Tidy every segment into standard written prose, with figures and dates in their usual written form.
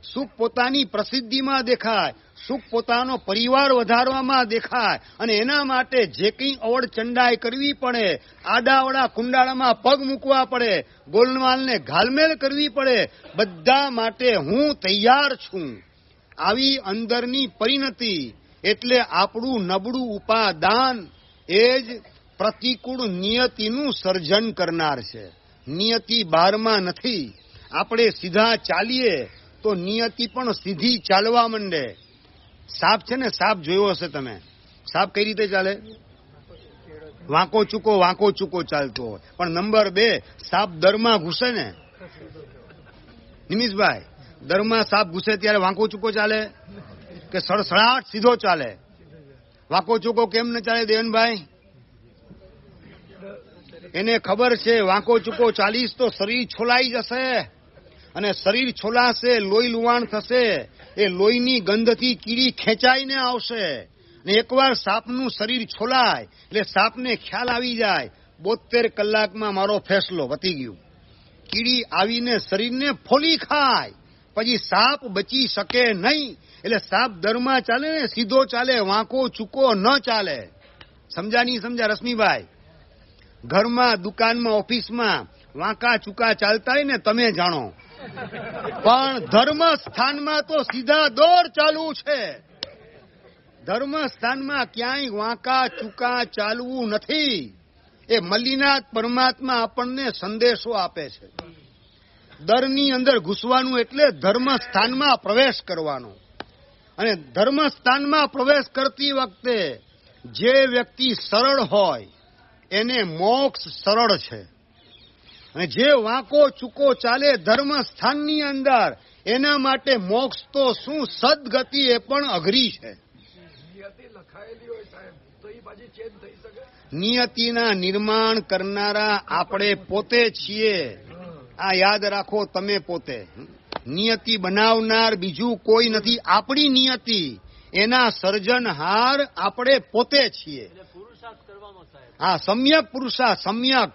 સુખ પોતાની પ્રસિદ્ધિમાં દેખાય, સુખ પોતાનો પરિવાર વધારવામાં દેખાય, અને એના માટે જે કંઈ અવળ ચંડાઈ કરવી પડે, આડાવડા કુંડાળામાં પગ મૂકવા પડે, ગોલમાલને ઘાલમેલ કરવી પડે, બધા માટે હું તૈયાર છું. આવી અંદરની પરિણતિ એટલે આપણું નબળું ઉપાદાન એ જ પ્રતિકૂળ નિયતિનું સર્જન કરનાર છે. નિયતિ બહારમાં નથી. આપણે સીધા ચાલીએ તો નિયતિ પણ સીધી ચાલવા માંડે. સાપ છે ને, સાપ જોયો હશે તમે. સાપ કઈ રીતે ચાલે? વાંકો ચૂકો ચાલતો હોય. પણ નંબર 2, સાપ દરમાં ઘૂસે ને નિમિષભાઈ, દરમાં સાપ ઘૂસે ત્યારે વાંકો ચૂકો ચાલે કે સડસડાટ સીધો ચાલે? વાંકો ચૂકો કેમ ન ચાલે દેવનભાઈ? એને ખબર છે વાંકો ચૂકો ચાલીશ તો શરીર છોલાઈ જશે, અને શરીર છોલાશે, લોહી લુવાણ થશે, એ લોહીની ગંધથી કીડી ખેંચાઈને આવશે. અને એકવાર સાપનું શરીર છોલાય એટલે સાપને ખ્યાલ આવી જાય 72 કલાકમાં મારો ફેસલો પતી ગયું. કીડી આવીને શરીરને ફોલી ખાય, પછી સાપ બચી શકે નહીં. એટલે સાપ દરમાં ચાલે ને સીધો ચાલે, વાંકો ચૂકો ન ચાલે. સમજા નહીં સમજા રશ્મિભાઈ? ઘરમાં, દુકાનમાં, ઓફિસમાં વાંકા ચૂકા ચાલતા હોય ને તમે જાણો, પણ ધર્મ સ્થાનમાં તો સીધા દોર ચાલુ છે. ધર્મ સ્થાનમાં ક્યાંય વાંકા ચૂકા ચાલવું નથી. એ મલ્લીનાથ પરમાત્મા આપણને સંદેશો આપે છે. દરની અંદર ઘૂસવાનું એટલે ધર્મ સ્થાનમાં પ્રવેશ કરવાનો. અને ધર્મ સ્થાનમાં પ્રવેશ કરતી વખતે જે વ્યક્તિ સરળ હોય એને મોક્ષ સરળ છે, અને જે વાંકો ચૂકો ચાલે ધર્મ સ્થાનની અંદર એના માટે મોક્ષ તો શું, સદગતિ એ પણ અઘરી છે. નિયતિના નિર્માણ કરનારા આપણે પોતે છીએ. આ યાદ રાખો તમે પોતે. નિયતિ બનાવનાર બીજું કોઈ નથી. આપણી નિયતિ, એના સર્જનહાર આપણે પોતે છીએ. હા, સમ્યક પુરુષાર્થ. સમ્યક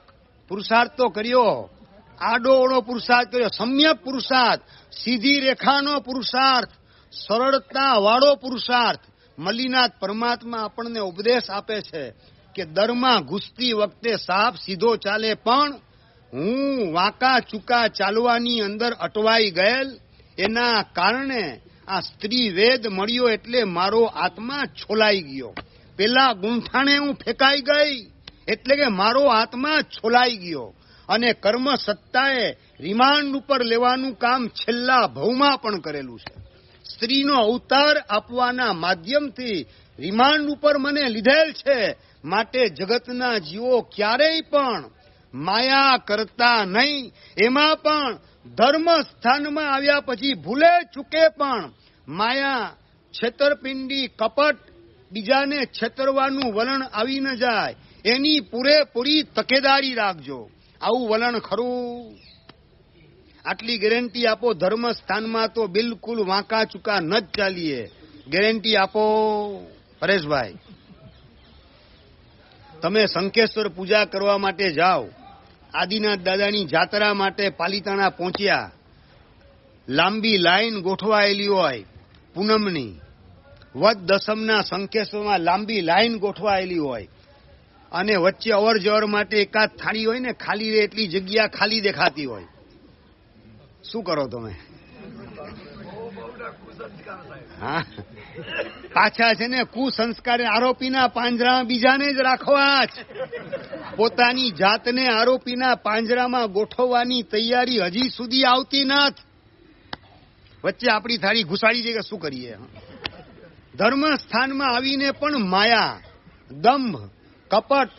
પુરુષાર્થ તો કર્યો, આડોઓળો પુરુષાર્થ કર્યો. સમ્યક પુરુષાર્થ, સીધી રેખાનો પુરુષાર્થ, સરળતા વાળો પુરુષાર્થ. મલ્લીનાથ પરમાત્મા આપણને ઉપદેશ આપે છે કે દરમાં ઘૂસતી વખતે સાપ સીધો ચાલે, પણ હું વાંકા ચૂકા ચાલવાની અંદર અટવાઈ ગયેલ. એના કારણે આ સ્ત્રી વેદ મળ્યો એટલે મારો આત્મા છોલાઈ ગયો. પેલા ગુંઠાણે હું ફેંકાઈ ગઈ એટલે કે મારો આત્મા છોલાઈ ગયો. અને કર્મ સત્તાએ રિમાન્ડ ઉપર લેવાનું કામ છેલ્લા ભવમાં પણ કરેલું છે. સ્ત્રીનો અવતાર આપવાના માધ્યમથી રિમાન્ડ ઉપર મને લીધેલ છે. માટે જગતના જીવો ક્યારેય પણ માયા કરતા નહીં. એમાં પણ ધર્મ સ્થાનમાં આવ્યા પછી ભૂલે ચૂકે પણ માયા, છેતરપિંડી, કપટ, બીજાને છેતરવાનું વલણ આવી ન જાય એની પૂરેપૂરી તકેદારી રાખજો. આવું વલણ ખરું? આટલી ગેરંટી આપો. ધર્મ સ્થાનમાં તો બિલકુલ વાંકા ચૂકા ન જ ચાલીએ. ગેરંટી આપો પરેશભાઈ. તમે શંખેશ્વર પૂજા કરવા માટે જાઓ, આદિનાથ દાદાની જાત્રા માટે પાલિતાણા પહોંચ્યા, લાંબી લાઈન ગોઠવાયેલી હોય પૂનમની, વદ દસમના શંખેશ્વરમાં લાંબી લાઈન ગોઠવાયેલી હોય, અને વચ્ચે અવર જવર માટે એકાદ થાળી હોય ને, ખાલી રહે એટલી જગ્યા ખાલી દેખાતી હોય. શું કરો તમે? હા, પાછા છે ને કુસંસ્કાર. આરોપીના પાંજરામાં બીજાને જ રાખવા જ, પોતાની જાતને આરોપીના પાંજરામાં ગોઠવવાની તૈયારી હજી સુધી આવતી નથી. વચ્ચે આપણી થાળી ઘુસાડી છે કે શું કરીએ? ધર્મ સ્થાનમાં આવીને પણ માયા, દંભ, કપટ,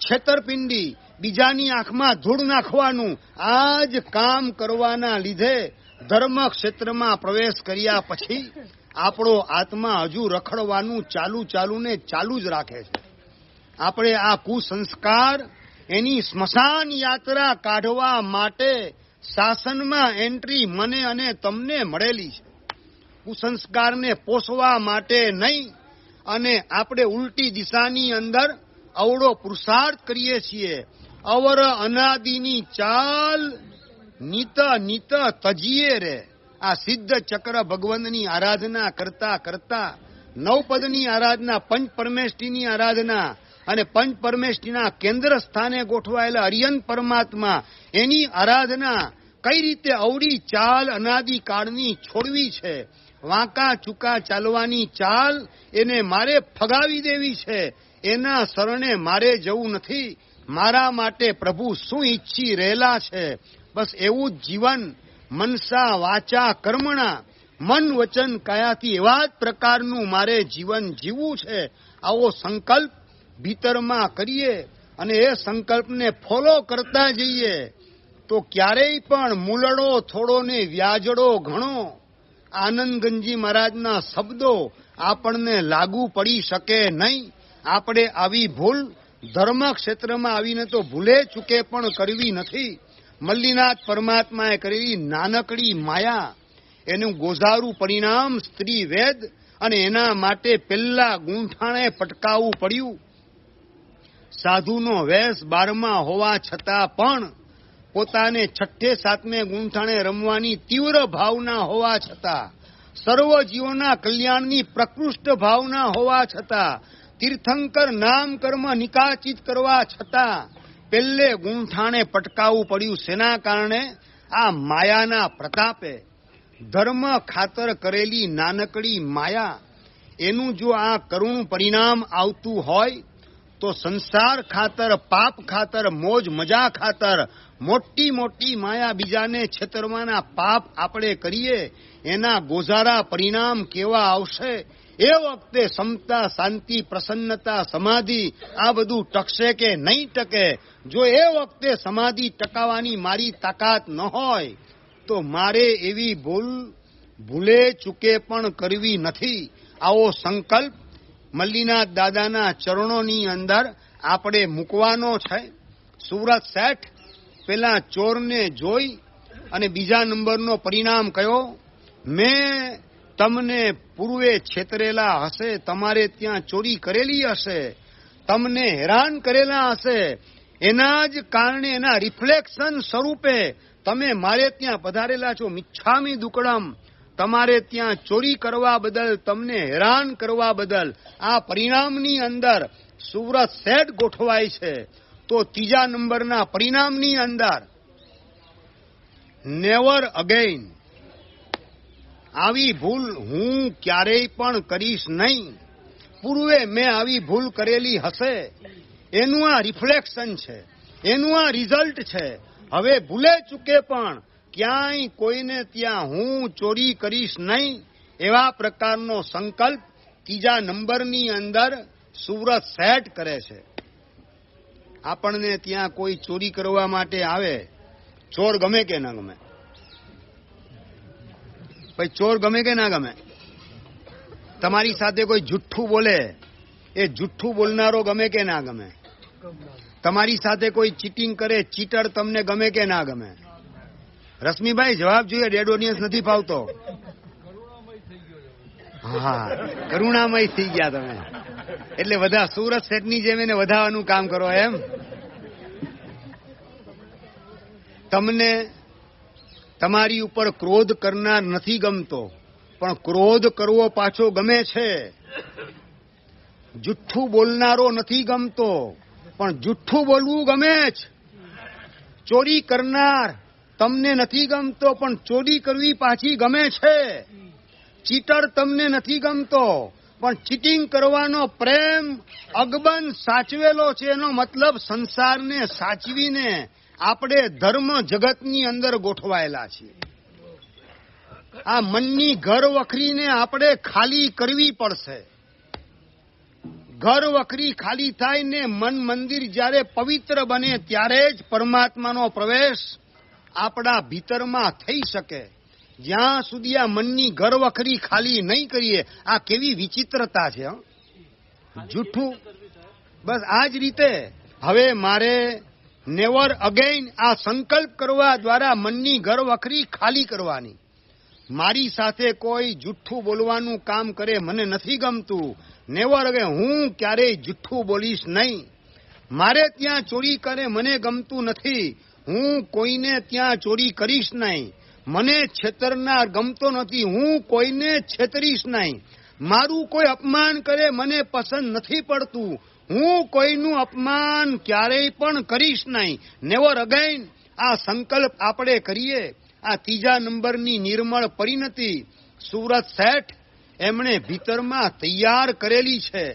છેતરપિંડી, બીજાની આંખમાં ધૂળ નાખવાનું, આ જ કામ કરવાના લીધે ધર્મ ક્ષેત્રમાં પ્રવેશ કર્યા પછી આપણો આત્મા હજુ રખડવાનું ચાલુ જ રાખે છે. આપણે આ કુસંસ્કાર એની સ્મશાન યાત્રા કાઢવા માટે શાસનમાં એન્ટ્રી મને અને તમને મળેલી છે. કુસંસ્કારને પોષવા માટે નહીં. અને આપણે ઉલટી દિશાની અંદર અવળો પુરુષાર્થ કરીએ છીએ. અવર અનાદિની ચાલ નિત નિત તજીએ રે. આ સિદ્ધ ચક્ર ભગવંતની આરાધના કરતા કરતા નવપદની આરાધના, પંચ પરમેષ્ઠીની આરાધના અને પંચ પરમેષ્ઠીના કેન્દ્ર સ્થાને ગોઠવાયેલા અરિયંત પરમાત્મા, એની આરાધના કઈ રીતે અવળી ચાલ અનાદિકાળની છોડવી છે. વાંકા ચૂકા ચાલવાની ચાલ એને મારે ફગાવી દેવી છે. એના શરણે મારે જવું નથી. મારા માટે પ્રભુ શું ઈચ્છી રહેલા છે, બસ એવું જ જીવન મનસા વાચા કર્મણા, મન વચન કાયાથી એવા જ પ્રકારનું મારે જીવન જીવવું છે. આવો સંકલ્પ ભીતરમાં કરીએ અને એ સંકલ્પને ફોલો કરતા જઈએ તો ક્યારેય પણ મૂલડો થોડો ને વ્યાજડો ઘણો, આનંદગંજી મહારાજના શબ્દો આપણને લાગુ પડી શકે નહીં. આપણે આવી ભૂલ ધર્મ ક્ષેત્રમાં આવીને તો ભૂલે ચૂકે પણ કરવી નથી. મલ્લીનાથ પરમાત્માએ કરેલી નાનકડી માયા, એનું ગોઝારું પરિણામ સ્ત્રી વેદ, અને એના માટે પેલા ગૂંઠાણે પટકાવવું પડ્યું. સાધુનો વેશ 12મા હોવા છતાં પણ પોતાને 6 7 ગૂંઠાણે રમવાની તીવ્ર ભાવના હોવા છતાં, સર્વ જીવોના કલ્યાણની પ્રકૃષ્ટ ભાવના હોવા છતાં, તીર્થંકર નામ કર્મ નિકાચિત કરવા છતાં પેલે ગૂંઠાણે પટકાવવું પડ્યું. શેના કારણે? આ માયાના પ્રતાપે. ધર્મ ખાતર કરેલી નાનકડી માયા, એનું જો આ કરુણ પરિણામ આવતું હોય તો સંસાર ખાતર, પાપ ખાતર, મોજ મજા ખાતર મોટી મોટી માયા બીજાને છેતરવાના પાપ આપણે કરીએ, એના ગોઝારા પરિણામ કેવા આવશે? એ વખતે સમતા, શાંતિ, પ્રસન્નતા, સમાધિ આ બધું ટકશે કે નહીં ટકે? જો એ વખતે સમાધિ ટકાવવાની મારી તાકાત ન હોય તો મારે એવી ભૂલ ભૂલે ચૂકે પણ કરવી નથી. આવો સંકલ્પ મલ્લીનાથ દાદાના ચરણોની અંદર આપણે મૂકવાનો છે. સુરત શેઠ પેલા ચોરને જોઈ અને બીજા નંબરનો પરિણામ કયો? મેં તમને પૂર્વે છેતરેલા હશે, તમારે ત્યાં ચોરી કરેલી હશે, તમને હેરાન કરેલા હશે, એના જ કારણે એના રિફ્લેક્શન સ્વરૂપે તમે મારે ત્યાં પધારેલા છો. મિચ્છામી દુક્કડમ, તમારે ત્યાં ચોરી કરવા બદલ, તમને હેરાન કરવા બદલ આ પરિણામની અંદર સુરત શેઠ ગોઠવાય છે. તો ત્રીજા નંબરના પરિણામની અંદર નેવર અગેઇન, આવી ભૂલ હું ક્યારેય પણ કરીશ નહીં. પૂર્વે મેં આવી ભૂલ કરેલી હશે, એનું આ રિફ્લેક્શન છે, એનું આ રિઝલ્ટ છે. હવે ભૂલે ચૂકે પણ ક્યાંય કોઈને ત્યાં હું ચોરી કરીશ નહીં, એવા પ્રકારનો સંકલ્પ ત્રીજા નંબરની અંદર સુરત શેઠ કરે છે. આપણને ત્યાં કોઈ ચોરી કરવા માટે આવે, ચોર ગમે કે ના ગમે? ભાઈ ચોર ગમે કે ના ગમે? તમારી સાથે કોઈ જુઠ્ઠું બોલે, એ જુઠ્ઠું બોલનારો ગમે કે ના ગમે? તમારી સાથે કોઈ ચીટિંગ કરે, ચીટર તમને ગમે કે ના ગમે? રશ્મિભાઈ જવાબ જોઈએ, ડેડ ઓડિયન્સ નથી ફાવતો. હા, કરુણામય થઈ ગયા તમે. એટલે બધા સુરત શેઠની જેમ એને વધારવાનું કામ કરો એમ. તમને તમારી ઉપર ક્રોધ કરનાર નથી ગમતો, પણ ક્રોધ કરવો પાછો ગમે છે. જુઠ્ઠું બોલનારો નથી ગમતો, પણ જુઠ્ઠું બોલવું ગમે છે. ચોરી કરનાર તમને નથી ગમતો, પણ ચોરી કરવી પાછી ગમે છે. ચીટર તમને નથી ગમતો, પણ ચીટિંગ કરવાનો પ્રેમ અગબન સાચવેલો છે. એનો મતલબ સંસારને સાચવીને આપણે ધર્મ જગતની અંદર ગોઠવાયેલા છીએ. આ મનની ઘર વખરીને આપણે ખાલી કરવી પડશે. ઘર વખરી ખાલી થાય ને મન મંદિર જ્યારે પવિત્ર બને ત્યારે જ પરમાત્માનો પ્રવેશ આપણા ભીતરમાં થઈ શકે. જ્યાં સુધી આ મનની ઘર વખરી ખાલી નહીં કરીએ, આ કેવી વિચિત્રતા છે. જૂઠું બસ આ જ રીતે. હવે મારે નેવર અગેઇન આ સંકલ્પ કરવા દ્વારા મનની ઘર વખરી ખાલી કરવાની. મારી સાથે કોઈ જુઠ્ઠું બોલવાનું કામ કરે, મને નથી ગમતું. નેવર અગેઇન, હું ક્યારેય જુઠ્ઠું બોલીશ નહીં. મારે ત્યાં ચોરી કરે મને ગમતું નથી, હું કોઈને ત્યાં ચોરી કરીશ નહીં. મને છેતરનાર ગમતો નથી. હું કોઈને છેતરીશ નહીં. મારું કોઈ અપમાન કરે મને પસંદ નથી પડતું. હું કોઈનું અપમાન ક્યારેય પણ કરીશ નહીં. Never again. આ સંકલ્પ આપણે કરીએ. આ ત્રીજા નંબરની નિર્મળ પરિણતિ સુરત શેઠ એમણે ભીતરમાં તૈયાર કરેલી છે.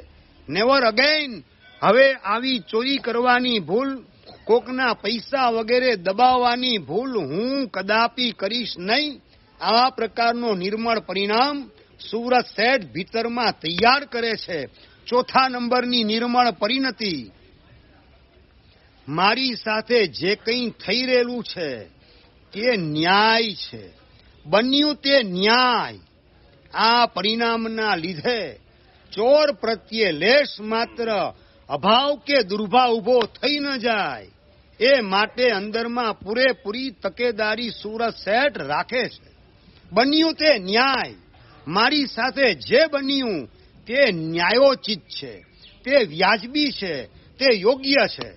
Never again. હવે આવી ચોરી કરવાની ભૂલ, કોકના પૈસા વગેરે દબાવવાની ભૂલ હું કદાપી કરીશ નહીં. આવા પ્રકારનો નિર્મળ પરિણામ સુરત શેઠ ભીતરમાં તૈયાર કરે છે. ચોથા નંબરની નિર્મળ પરિણતિ, મારી સાથે જે કંઈ થઈ રહેલું છે તે ન્યાય છે. બન્યું તે ન્યાય. આ પરિણામના લીધે ચોર પ્રત્યે લેશ માત્ર અભાવ કે દુર્ભાવ ઉભો થઈ ન જાય એ માટે અંદરમાં પૂરેપૂરી તકેદારી સુરત શેઠ રાખે છે. બન્યું તે ન્યાય. મારી સાથે જે બન્યું તે ન્યાયોચિત છે, તે વ્યાજબી છે, તે યોગ્ય છે.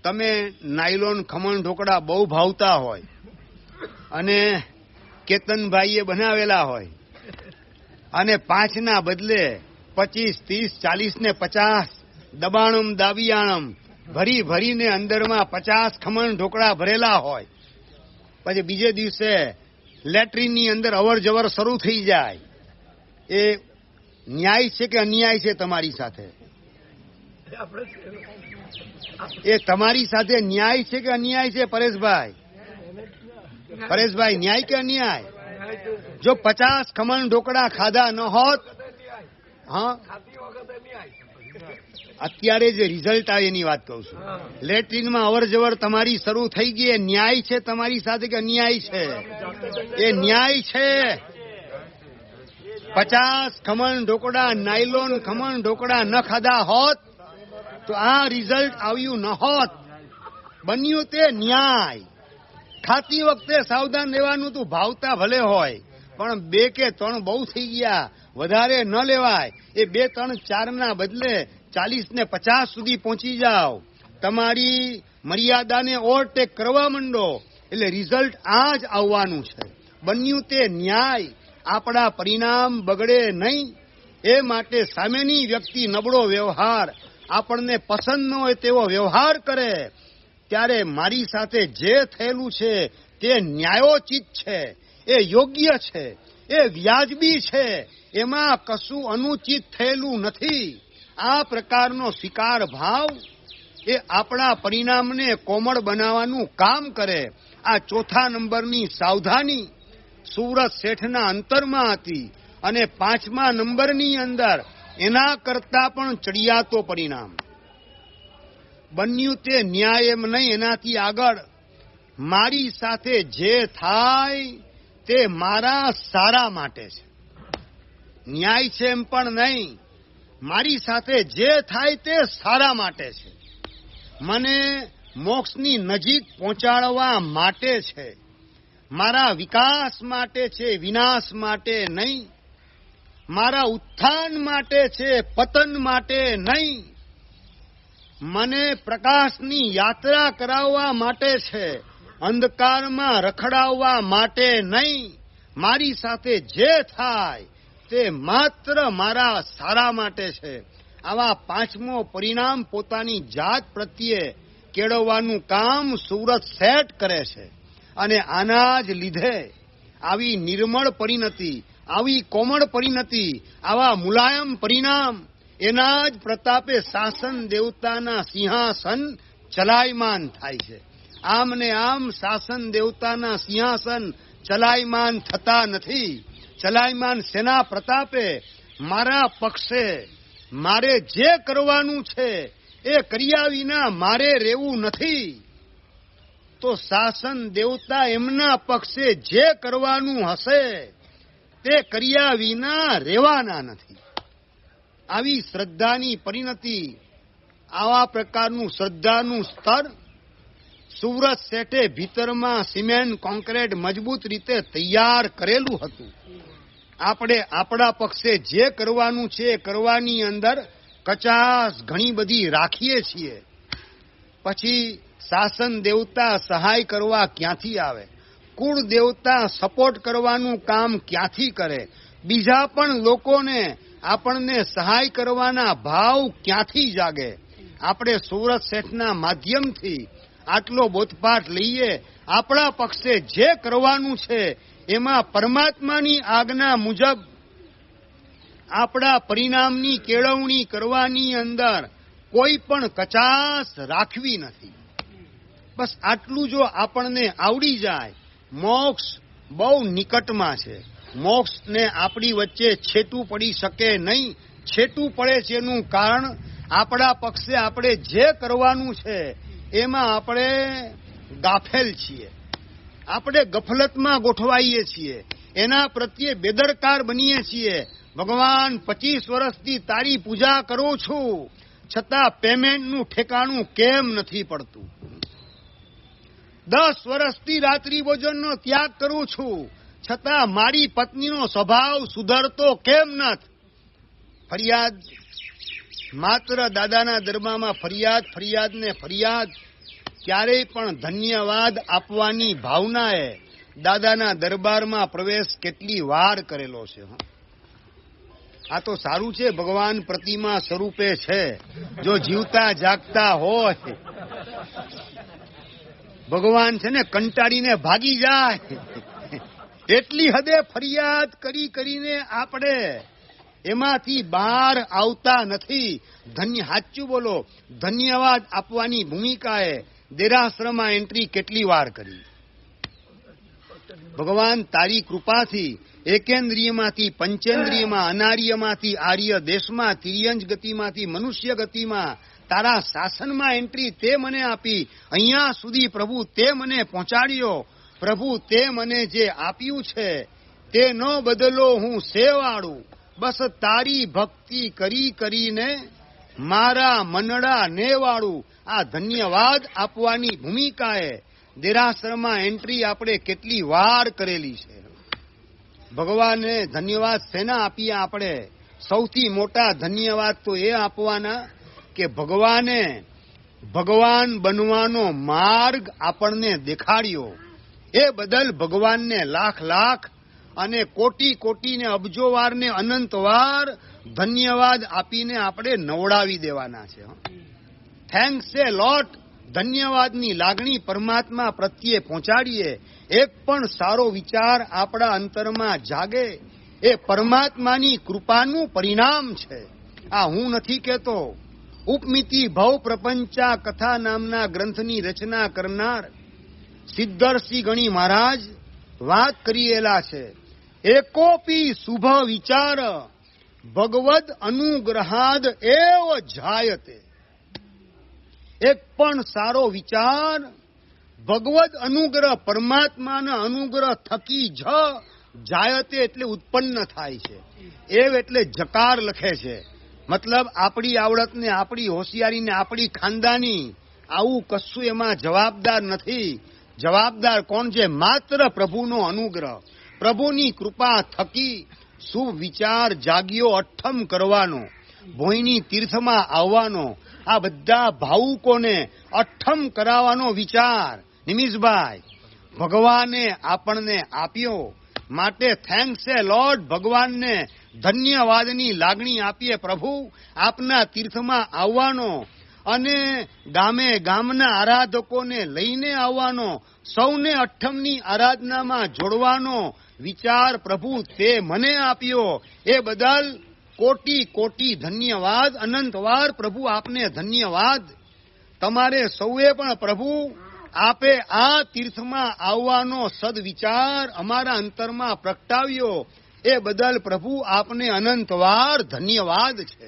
તમે નાયલોન ખમણ ઢોકળા બહુ ભાવતા હોય અને કેતનભાઈએ બનાવેલા હોય અને 5ના બદલે 25, 30, 40 ને 50 દબાણમ દાબિયાણમ ભરી ભરીને અંદરમાં 50 ખમણ ઢોકળા ભરેલા હોય, પછી બીજે દિવસે લેટ્રિનની અંદર અવર જવર શરૂ થઈ જાય. એ ન્યાય છે કે અન્યાય છે તમારી સાથે? એ તમારી સાથે ન્યાય છે કે અન્યાય છે પરેશભાઈ? પરેશભાઈ, ન્યાય કે અન્યાય? જો 50 ખમણ ઢોકળા ખાધા ન હોત, હા, અત્યારે જે રિઝલ્ટ આવે એની વાત કહું છું. લેટ્રિનમાં અવર જવર તમારી શરૂ થઈ ગઈ, એ ન્યાય છે તમારી સાથે કે અન્યાય છે? એ ન્યાય છે. 50 ખમણ ઢોકળા, નાયલોન ખમણ ઢોકળા ન ખાધા હોત તો આ રિઝલ્ટ આવ્યું ન હોત. બન્યું તે ન્યાય. ખાતી વખતે સાવધાન રહેવાનું. તું ભાવતા ભલે હોય પણ 2 કે 3 બહુ થઈ ગયા, વધારે ન લેવાય. એ 2, 3, 4ના બદલે 40 ને 50 સુધી પહોંચી જાઓ. તમારી મર્યાદાને ઓવરટેક કરવા માંડો એટલે રિઝલ્ટ આ જ આવવાનું છે. બન્યું તે ન્યાય. આપણા પરિણામ બગડે નહીં એ માટે સામેની વ્યક્તિ નબળો વ્યવહાર, આપણને પસંદ ન હોય તેવો વ્યવહાર કરે ત્યારે મારી સાથે જે થયેલું છે તે ન્યાયોચિત છે, એ યોગ્ય છે, એ વ્યાજબી છે, એમાં કશું અનુચિત થયેલું નથી. આ પ્રકારનો સ્વીકાર ભાવ એ આપણા પરિણામને કોમળ બનાવવાનું કામ કરે. આ ચોથા નંબરની સાવધાની સુરત શેઠના અંતરમાં હતી. અને 5મા નંબરની અંદર એના કરતા પણ ચડિયાતો પરિણામ. બન્યું તે ન્યાય એમ નહીં, એનાથી આગળ મારી સાથે જે થાય તે મારા સારા માટે છે. ન્યાય છે એમ પણ નહીં, મારી સાથે જે થાય તે સારા માટે છે. મને મોક્ષની નજીક પહોંચાડવા માટે છે, મારા વિકાસ માટે છે, વિનાશ માટે નહીં. મારા ઉત્થાન માટે છે, પતન માટે નહીં. મને પ્રકાશની યાત્રા કરાવવા માટે છે, અંધકારમાં રખડાવવા માટે નહીં. મારી સાથે જે થાય તે માત્ર મારા સારા માટે છે. આવા 5મો પરિણામ પોતાની જાત પ્રત્યે કેળવવાનું કામ સુરત શેઠ કરે છે. અને આના જ લીધે આવી નિર્મળ પરિણતિ, આવી કોમળ પરિણતિ, આવા મુલાયમ પરિણામ, એના જ પ્રતાપે શાસન દેવતાના સિંહાસન ચલાયમાન થાય છે. આમ ને આમ શાસન દેવતાના સિંહાસન ચલાયમાન થતા નથી. ચલાયમાન સેના પ્રતાપે મારા પક્ષે મારે જે કરવાનું છે એ કર્યા વિના મારે રહેવું નથી. તો શાસન દેવતા એમના પક્ષે જે કરવાનું હશે તે કર્યા વિના રહેવાના નથી. આવી શ્રદ્ધાની પરિણતિ, આવા પ્રકારનું શ્રદ્ધાનું સ્તર સુરત શેઠે ભીતરમાં સિમેન્ટ કોન્ક્રીટ મજબૂત રીતે તૈયાર કરેલું હતું. આપણે આપણા પક્ષે જે કરવાનું છે એ કરવાની અંદર કચાશ ઘણી બધી રાખીએ છીએ, પછી શાસન દેવતા સહાય કરવા ક્યાંથી આવે? કુળ દેવતા સપોર્ટ કરવાનું કામ ક્યાંથી કરે? બીજા પણ લોકોને આપણને સહાય કરવાના ભાવ ક્યાંથી જાગે? આપણે સુરત શેઠના માધ્યમથી આટલો બોધપાઠ લઈએ. આપણા પક્ષે જે કરવાનું છે એમાં પરમાત્માની આજ્ઞા મુજબ આપણા પરિણામની કેળવણી કરવાની અંદર કોઈ પણ કચાશ રાખવી નથી. બસ આટલું જો આપણને આવડી જાય, મોક્ષ બહુ નિકટમાં છે. મોક્ષને આપણી વચ્ચે છેટું પડી શકે નહીં. છેટું પડે છે એનું કારણ આપણા પક્ષે આપણે જે કરવાનું છે એમાં આપણે ગાફેલ છીએ, આપણે ગફલતમાં ગોઠવાઈએ છીએ, એના પ્રત્યે બેદરકાર બનીએ છીએ. ભગવાન 25 વર્ષથી તારી પૂજા કરું છું, છતાં પેમેન્ટનું ઠેકાણું કેમ નથી પડતું? 10 વર્ષથી રાત્રિ ભોજનનો ત્યાગ કરું છું, છતાં મારી પત્નીનો સ્વભાવ સુધરતો કેમ નથી? ફરિયાદ માત્ર દાદાના દરબારમાં ફરિયાદ ને ફરિયાદ. ક્યારેય પણ ધન્યવાદ આપવાની ભાવનાએ દાદાના દરબારમાં પ્રવેશ કેટલી વાર કરેલો છે. આ તો સારું છે ભગવાન પ્રતિમા સ્વરૂપે છે. જો જીવતા જાગતા હોય ભગવાન છે ને કંટાળીને ભાગી જાય. એટલી હદે ફરિયાદ કરીને આપણે એમાંથી બહાર આવતા નથી. સાચું બોલો, ધન્યવાદ આપવાની ભૂમિકાએ દેરાશ્રમમાં એન્ટ્રી કેટલી વાર કરી? ભગવાન તારી કૃપાથી એકેન્દ્રિયમાંથી પંચેન્દ્રિયમાં, અનાર્યમાંથી આર્ય દેશમાં, તિર્યંજ ગતિમાંથી મનુષ્ય ગતિમાં તારા શાસનમાં એન્ટ્રી તે મને આપી. અહીંયા સુધી પ્રભુ તે મને પહોંચાડ્યો. પ્રભુ તે મને જે આપ્યું છે તે ન બદલો હું સેવાળું. બસ તારી ભક્તિ કરીને મારા મનડા નેવાળું. આ ધન્યવાદ આપવાની ભૂમિકાએ દેરાસરમાં એન્ટ્રી આપણે કેટલી વાર કરેલી છે. ભગવાનને ધન્યવાદ શેના આપીએ આપણે? સૌથી મોટા ધન્યવાદ તો એ આપવાના કે ભગવાને ભગવાન બનવાનો માર્ગ આપણને દેખાડ્યો. એ બદલ ભગવાનને લાખ અને કોટી ને અબજો વાર ને અનંત વાર ધન્યવાદ આપીને આપણે નવડાવી દેવાના છે. થેન્ક્સ એ લોટ. ધન્યવાદની લાગણી પરમાત્મા પ્રત્યે પહોંચાડીએ. એક પણ સારો વિચાર આપણા અંતરમાં જાગે એ પરમાત્માની કૃપાનું પરિણામ છે. આ હું નથી કહેતો. ઉપમિતિ ભવ પ્રપંચા કથા નામના ગ્રંથની રચના કરનાર સિદ્ધર્ષિ ગણી મહારાજ વાત કરીએલા છે. એકોપી શુભ વિચાર ભગવદ અનુગ્રહાદ એવ જાયતે. એક પણ સારો વિચાર ભગવદ અનુગ્રહ, પરમાત્માના અનુગ્રહ થકી જ જાયતે એટલે ઉત્પન્ન થાય છે. એવ એટલે જકાર લખે છે. મતલબ આપણી આવડતને, આપણી હોશિયારીને, આપણી ખાનદાની આવું કશું એમાં જવાબદાર નથી. જવાબદાર કોણ છે? માત્ર પ્રભુનો અનુગ્રહ, પ્રભુની કૃપા થકી શુભ વિચાર જાગ્યો અઠ્ઠમ કરવાનો, ભોયની તીર્થમાં આવવાનો, આ બધા ભાવુકોને અઠ્ઠમ કરાવવાનો વિચાર નિમિષભાઈ ભગવાને આપણને આપ્યો. માટે થેન્ક્સ એ લોર્ડ. ભગવાનને ધન્યવાદની લાગણી આપીએ. પ્રભુ આપના તીર્થમાં આવવાનો અને ગામના આરાધકોને લઈને આવવાનો, સૌને અઠ્ઠમની આરાધનામાં જોડવાનો વિચાર પ્રભુ તે મને આપ્યો. એ બદલ કોટી ધન્યવાદ. અનંતવાર પ્રભુ આપને ધન્યવાદ. તમારે સૌએ પણ પ્રભુ આપે આ તીર્થમાં આવવાનો સદવિચાર અમારા અંતરમાં પ્રગટાવ્યો એ બદલ પ્રભુ આપને અનંતવાર ધન્યવાદ છે.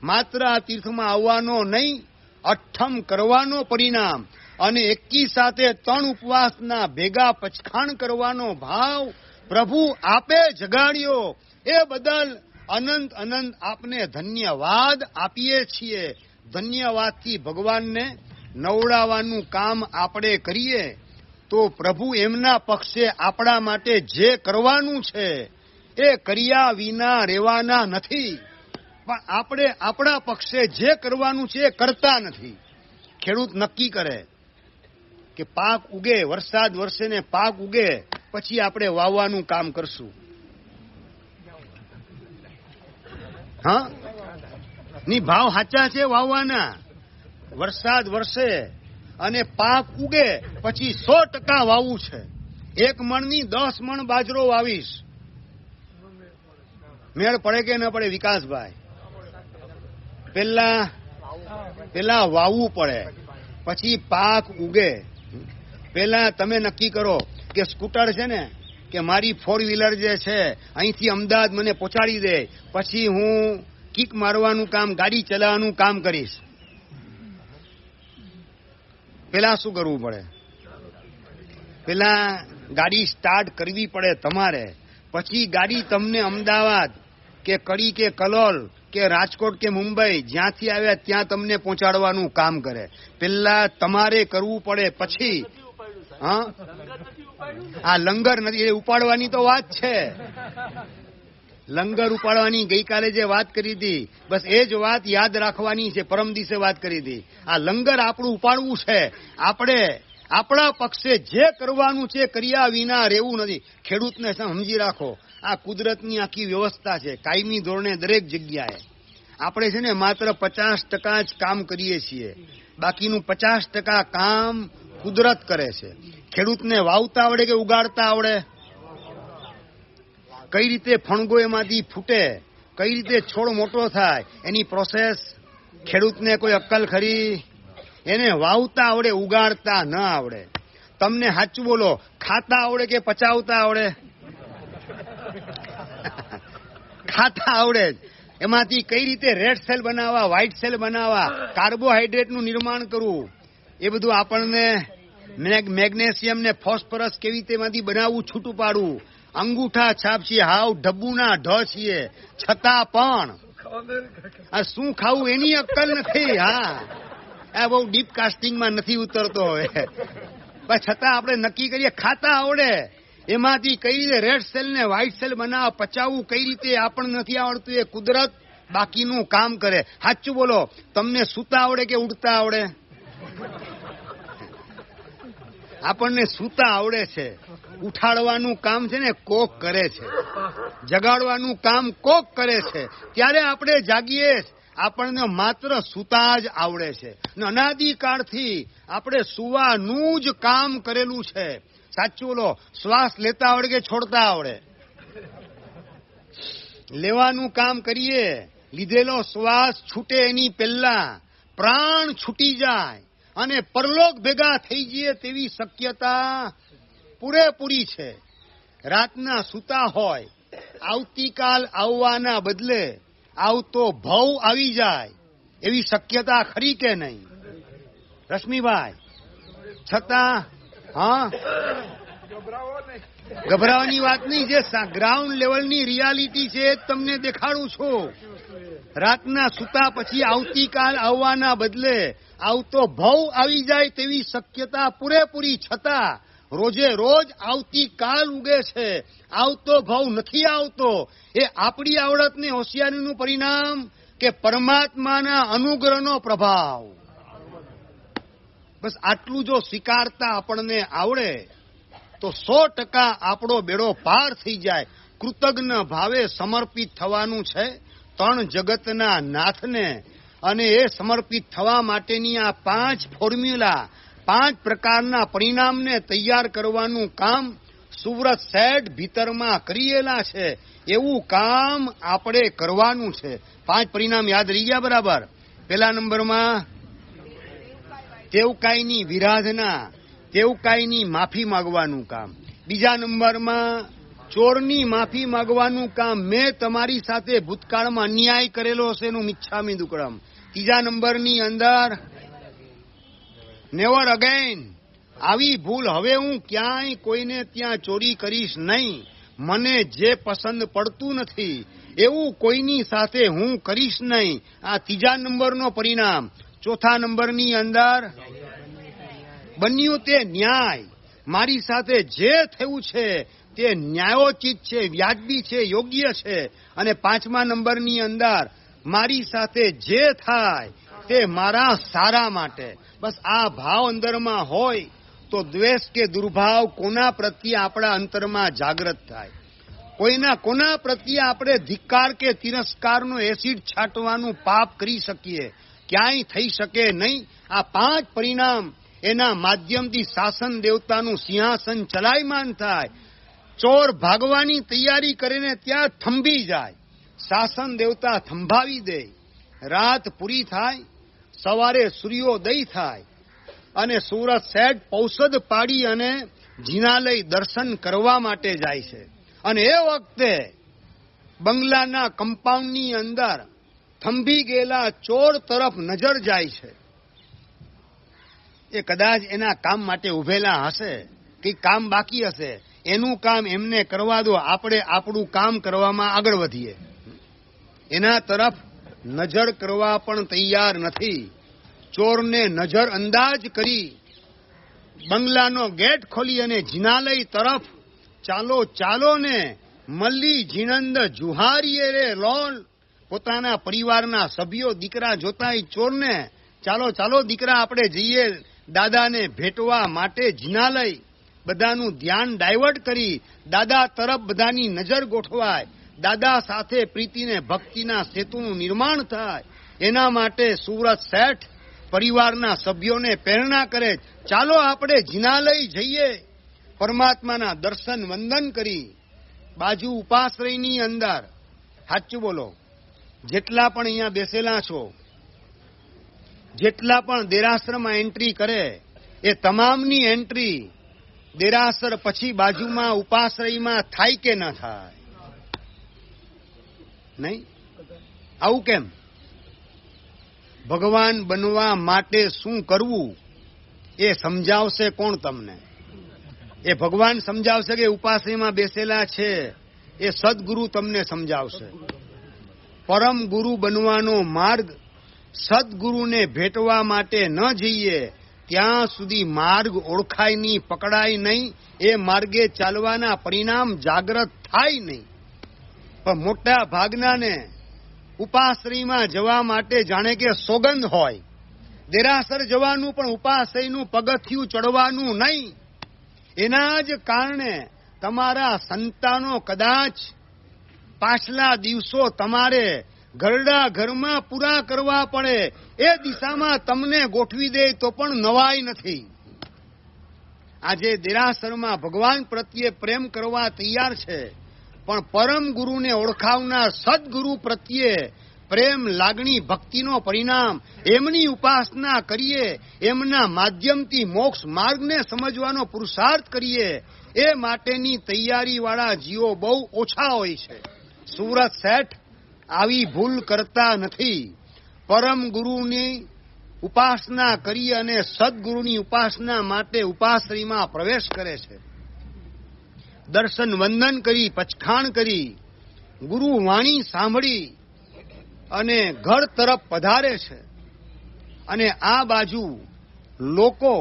માત્ર આ તીર્થમાં આવવાનો નહીં, અઠ્ઠમ કરવાનો પરિણામ અને એકી સાથે 3 ઉપવાસના ભેગા પચખાણ કરવાનો ભાવ પ્રભુ આપે જગાડ્યો. એ બદલ અનંત આપને ધન્યવાદ આપીએ છીએ. ધન્યવાદથી ભગવાનને નવડાવવાનું કામ આપણે કરીએ તો પ્રભુ એમના પક્ષે આપણા માટે જે કરવાનું છે એ કર્યા વિના રહેવાના નથી. પણ આપણે આપણા પક્ષે જે કરવાનું છે એ કરતા નથી. ખેડૂત નક્કી કરે કે પાક ઉગે, વરસાદ વરસે ને પાક ઉગે પછી આપણે વાવવાનું કામ કરશું. હા, ની ભાવ સાચા છે વાવવાના. વરસાદ વરસે અને પાક ઉગે પછી 100% વાવવું છે. 1 મણની 10 મણ બાજરો વાવીશ. મેળ પડે કે ન પડે વિકાસભાઈ? પેલા વાવવું પડે, પછી પાક ઉગે. પેલા તમે નક્કી કરો કે સ્કૂટર છે ને, કે મારી 4 વ્હીલર જે છે અહીંથી અમદાવાદ મને પહોંચાડી દે, પછી હું કિક મારવાનું કામ, ગાડી ચલાવવાનું કામ કરીશ. પેલા શું કરવું પડે? પેલા ગાડી સ્ટાર્ટ કરવી પડે તમારે. પછી ગાડી તમને અમદાવાદ કે કડી કે કલોલ કે રાજકોટ કે મુંબઈ જ્યાંથી આવ્યા ત્યાં તમને પહોંચાડવાનું કામ કરે. પેલા તમારે કરવું પડે. પછી હા, આ લંગર નથી, એ ઉપાડવાની તો વાત છે. લંગર ઉપાડવાની ગઈકાલે જે વાત કરી હતી, બસ એ જ વાત યાદ રાખવાની છે. પરમ દિવસે વાત કરી હતી. આ લંગર આપણું ઉપાડવું છે. આપણે આપણા પક્ષે જે કરવાનું છે કર્યા વિના રહેવું નથી. ખેડૂતને સમજી રાખો, આ કુદરતની આખી વ્યવસ્થા છે. કાયમી ધોરણે દરેક જગ્યાએ આપણે છે ને માત્ર 50% જ કામ કરીએ છીએ. બાકીનું 50% કામ કુદરત કરે છે. ખેડૂતને વાવતા આવડે કે ઉગાડતા આવડે? કઈ રીતે ફણગો એમાંથી ફૂટે, કઈ રીતે છોડ મોટો થાય, એની પ્રોસેસ ખેડૂતને કોઈ અક્કલ ખરી? એને વાવતા આવડે, ઉગાડતા ન આવડે. તમને સાચું બોલો, ખાતા આવડે કે પચાવતા આવડે? ખાતા આવડે. એમાંથી કઈ રીતે રેડ સેલ બનાવવા, વ્હાઇટ સેલ બનાવવા, કાર્બોહાઈડ્રેટનું નિર્માણ કરવું, એ બધું આપણને મેગ્નેશિયમ ને ફોસ્ફરસ કેવી રીતે એમાંથી બનાવવું, છૂટું પાડવું. અંગૂઠા છાપ છીએ, હાવ ઢબ્બુના ઢ છીએ, છતાં પણ આ શું ખાવું એની અક્કલ નથી. હા, આ બહુ ડીપ કાસ્ટિંગમાં નથી ઉતરતો હવે. પણ છતાં આપણે નક્કી કરીએ ખાતા આવડે. એમાંથી કઈ રીતે રેડ સેલ ને વ્હાઇટ સેલ બનાવવા, પચાવવું કઈ રીતે આપણને નથી આવડતું. એ કુદરત બાકીનું કામ કરે. સાચું બોલો, તમને સૂતા આવડે કે ઉડતા આવડે? આપણને સૂતા આવડે છે. ઉઠાડવાનું કામ છે ને કોક કરે છે, જગાડવાનું કામ કોક કરે છે. ત્યારે આપણે જાગીએ. આપણને માત્ર સૂતા જ આવડે છે. અનાદિકાળથી આપણે સુવાનું જ કામ કરેલું છે. સાચું બોલો, શ્વાસ લેતા આવડે કે છોડતા આવડે? લેવાનું કામ કરીએ. લીધેલો શ્વાસ છૂટે એની પહેલા પ્રાણ છૂટી જાય અને પરલોક ભેગા થઈ જઈએ તેવી શક્યતા પૂરેપૂરી છે. રાતના સૂતા હોય, આવતીકાલ આવવાના બદલે આવતો ભવ આવી જાય એવી શક્યતા ખરી કે નહીં રશ્મિભાઈ? છતાં હા, ગભરાવાની વાત નહીં. જે ગ્રાઉન્ડ લેવલની રિયાલિટી છે એ તમને દેખાડું છું. રાતના સૂતા પછી આવતીકાલ આવવાના બદલે આવતો ભવ આવી જાય તેવી શક્યતા પૂરેપૂરી, છતાં રોજે રોજ આવતીકાલ ઉગે છે. આવતો ભવ નથી આવતો. એ આપણી આવડત ને હોશિયારીનું પરિણામ કે પરમાત્માના અનુગ્રહનો પ્રભાવ? બસ આટલું જો સ્વીકારતા આપણને આવડે તો 100% આપણો બેડો પાર થઈ જાય. કૃતજ્ઞ ભાવે સમર્પિત થવાનું છે 3 જગતના નાથને. અને એ સમર્પિત થવા માટેની આ 5 ફોર્મ્યુલા, 5 પ્રકારના પરિણામને તૈયાર કરવાનું કામ સુવ્રત શેઠ ભીતરમાં કરેલા છે. એવું કામ આપણે કરવાનું છે. 5 પરિણામ યાદ રહી ગયા બરાબર? પહેલા નંબરમાં તેવકાઈની વિરાધના, તેવકાઈની માફી માંગવાનું કામ. બીજા નંબરમાં ચોરની માફી માંગવાનું કામ. મેં તમારી સાથે ભૂતકાળમાં અન્યાય કરેલો હશે એનું મિચ્છામી દુક્કડમ. ત્રીજા નંબરની અંદર નેવર અગેન, આવી ભૂલ હવે હું ક્યાંય કોઈને ત્યાં ચોરી કરીશ નહીં. મને જે પસંદ પડતું નથી એવું કોઈની સાથે હું કરીશ નહીં. આ ત્રીજા નંબરનો પરિણામ. ચોથા નંબરની અંદર બન્યું તે ન્યાય. મારી સાથે જે થયું છે તે ન્યાયોચિત છે, વ્યાજબી છે, યોગ્ય છે. અને 5મા નંબરની અંદર મારી સાથે જે થાય તે મારા સારા માટે. બસ આ ભાવ અંદરમાં હોય તો દ્વેષ કે દુર્ભાવ કોના પ્રત્યે આપણા અંતરમાં જાગૃત થાય, કોના પ્રત્યે આપણે ધિક્કાર કે તિરસ્કારનો એસિડ છાંટવાનું પાપ કરી શકીએ, ક્યાંય થઈ શકે નહીં. આ 5 પરિણામ એના માધ્યમથી શાસન દેવતાનું સિંહાસન ચલાયમાન થાય. ચોર ભાગવાની તૈયારી કરીને ત્યાં થંભી જાય, શાસન દેવતા થંભાવી દે. રાત પૂરી થાય, સવારે સૂર્યોદય થાય અને સુરત શેઠ પૌષદ પાડી અને જીનાલય દર્શન કરવા માટે જાય છે. અને એ વખતે બંગલાના કમ્પાઉન્ડની અંદર થંભી ગયેલા ચોર તરફ નજર જાય છે. એ કદાચ એના કામ માટે ઉભેલા હશે, કંઈક કામ બાકી હશે, એનું કામ એમને કરવા દો, આપણે આપણું કામ કરવામાં આગળ વધીએ. એના તરફ નજર કરવા પણ તૈયાર નથી. ચોરને નજર અંદાજ કરી બંગલાનો ગેટ ખોલી અને જીનાલય તરફ ચાલો ને મલ્લી જીણંદ જુહારીએ રે લોલ. પોતાના પરિવારના સભ્યો દીકરા જોતા ચોરને ચાલો દીકરા આપણે જઈએ દાદાને ભેટવા માટે જીનાલય. બધાનું ધ્યાન ડાયવર્ટ કરી દાદા તરફ બધાની નજર ગોઠવાય, દાદા સાથે પ્રીતિને ભક્તિના સેતુનું નિર્માણ થાય. એના માટે સુરત શેઠ પરિવારના સભ્યોને પ્રેરણા કરે, ચાલો આપણે જીનાલય જઈએ. પરમાત્માના દર્શન વંદન કરી બાજુ ઉપાશ્રયની અંદર, સાચું બોલો, જેટલા પણ અહીંયા બેસેલા છો, જેટલા પણ દેરાસરમાં એન્ટ્રી કરે એ તમામની એન્ટ્રી દેરાસર પછી બાજુમાં ઉપાશ્રયમાં થાય કે ન થાય? નહીં? આવું કેમ? ભગવાન બનવા માટે શું કરવું એ સમજાવશે કોણ તમને? એ ભગવાન સમજાવશે કે ઉપાશ્રયમાં બેસેલા છે એ સદગુરુ તમને સમજાવશે. પરમ ગુરુ બનવાનો માર્ગ સદગુરુને ભેટવા માટે ન જઈએ ત્યાં સુધી માર્ગ ઓળખાય નહીં, પકડાય નહીં, એ માર્ગે ચાલવાના પરિણામ જાગ્રત થાય નહીં. પણ મોટા ભાગનાને ઉપાશ્રયમાં જવા માટે જાણે કે સોગંદ હોય. દેરાસર જવાનું પણ ઉપાશ્રયનું પગથિયું ચડવાનું નહીં. એના જ કારણે તમારા સંતાનો કદાચ પાછલા દિવસો તમારે ઘરડા ઘરમાં પૂરા કરવા પડે એ દિશામાં તમને ગોઠવી દે તો પણ નવાઈ નથી. આજે દેરાસરમાં ભગવાન પ્રત્યે પ્રેમ કરવા તૈયાર છે, પણ પરમ ગુરુને ઓળખાવનાર સદગુરુ પ્રત્યે પ્રેમ, લાગણી, ભક્તિનો પરિણામ, એમની ઉપાસના કરીએ, એમના માધ્યમથી મોક્ષ માર્ગને સમજવાનો પુરુષાર્થ કરીએ, એ માટેની તૈયારીવાળા જીવો બહુ ઓછા હોય છે. સુરત શેઠ આવી ભૂલ કરતા નથી. પરમ ગુરુની ઉપાસના કરી અને સદગુરુની ઉપાસના માટે ઉપાશ્રયમાં પ્રવેશ કરે છે. દર્શન વંદન કરી, પચખાણ કરી, ગુરુ વાણી સાંભળી અને ઘર તરફ પધારે છે. અને આ બાજુ લોકો,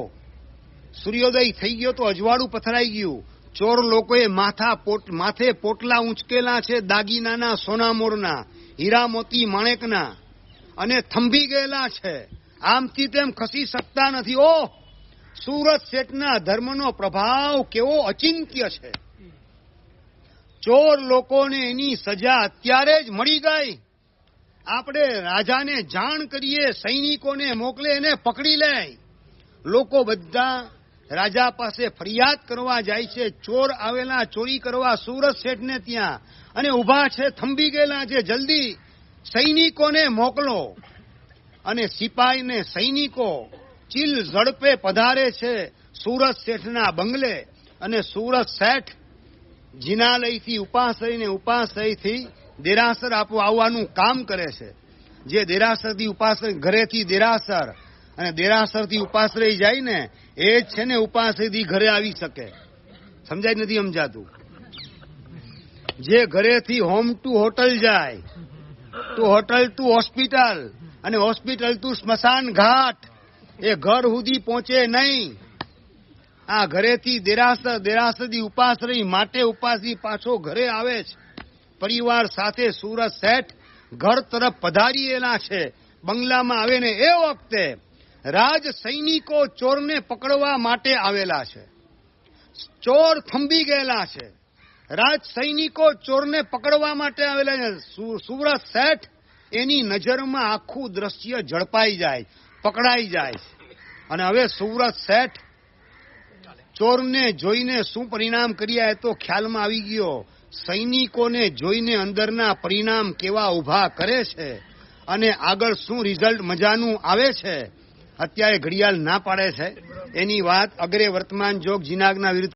સૂર્યોદય થઈ ગયો તો અજવાળું પથરાઈ ગયું. ચોર લોકોએ માથે પોટલા ઊંચકેલા છે, દાગીનાના, સોનામોરના, હીરા મોતી માણેકના, અને થંભી ગયેલા છે. આમથી તેમ ખસી શકતા નથી. ઓહ, સુરત શેઠના ધર્મનો પ્રભાવ કેવો અચિંત્ય છે. ચોર લોકોને એની સજા અત્યારે જ મળી ગઈ. આપણે રાજાને જાણ કરીએ, સૈનિકોને મોકલે, એને પકડી લે. લોકો બધા રાજા પાસે ફરિયાદ કરવા જાય છે. ચોર આવેલા ચોરી કરવા સુરત શેઠને ત્યાં, અને ઉભા છે, થંભી ગયેલા છે, જલ્દી સૈનિકોને મોકલો. અને સિપાહીને સૈનિકો ચીલ ઝડપે પધારે છે સુરત શેઠના બંગલે. અને સુરત શેઠ જીનાલયથી ઉપાશ્રયને, ઉપાશ્રયથી દેરાસર આવવાનું કામ કરે છે. જે દેરાસરથી ઉપાશ્રય, ઘરેથી દેરાસર અને દેરાસરથી ઉપાશ્રય જાય ને, એ જ છે ને ઉપાશ્રયથી ઘરે આવી શકે. સમજાય નથી સમજાતું? જે ઘરેથી હોમ ટુ હોટલ જાય, તો હોટલ ટુ હોસ્પિટલ, અને હોસ્પિટલ ટુ સ્મશાન ઘાટ, એ ઘર સુધી પહોંચે નહીં. આ ઘરેથી દેરાસર, દેરાસરથી ઉપાશ્રય માટે ઉપાસી પાછો ઘરે આવે છે. પરિવાર સાથે સુરત શેઠ ઘર તરફ પધારીએલા છે. બંગલામાં આવે ને એ વખતે રાજ સૈનિકો ચોરને પકડવા માટે આવેલા છે. ચોર થંભી ગયેલા છે. રાજ સૈનિકો ચોરને પકડવા માટે આવેલા છે. સુરત શેઠ એની નજરમાં આખું દ્રશ્ય ઝડપાઈ જાય, પકડાઈ જાય. અને હવે સુરત શેઠ ચોરને જોઈને શું પરિણામ કર્યા એ તો ખ્યાલમાં આવી ગયો. સૈનિકોને જોઈને અંદરના પરિણામ કેવા ઊભા કરે છે અને આગળ શું રિઝલ્ટ મજાનું આવે છે. અત્યારે ઘડિયાળ ના પાડે છે એની વાત અગ્રે વર્તમાન જોગ જીનાગના વિરુદ્ધ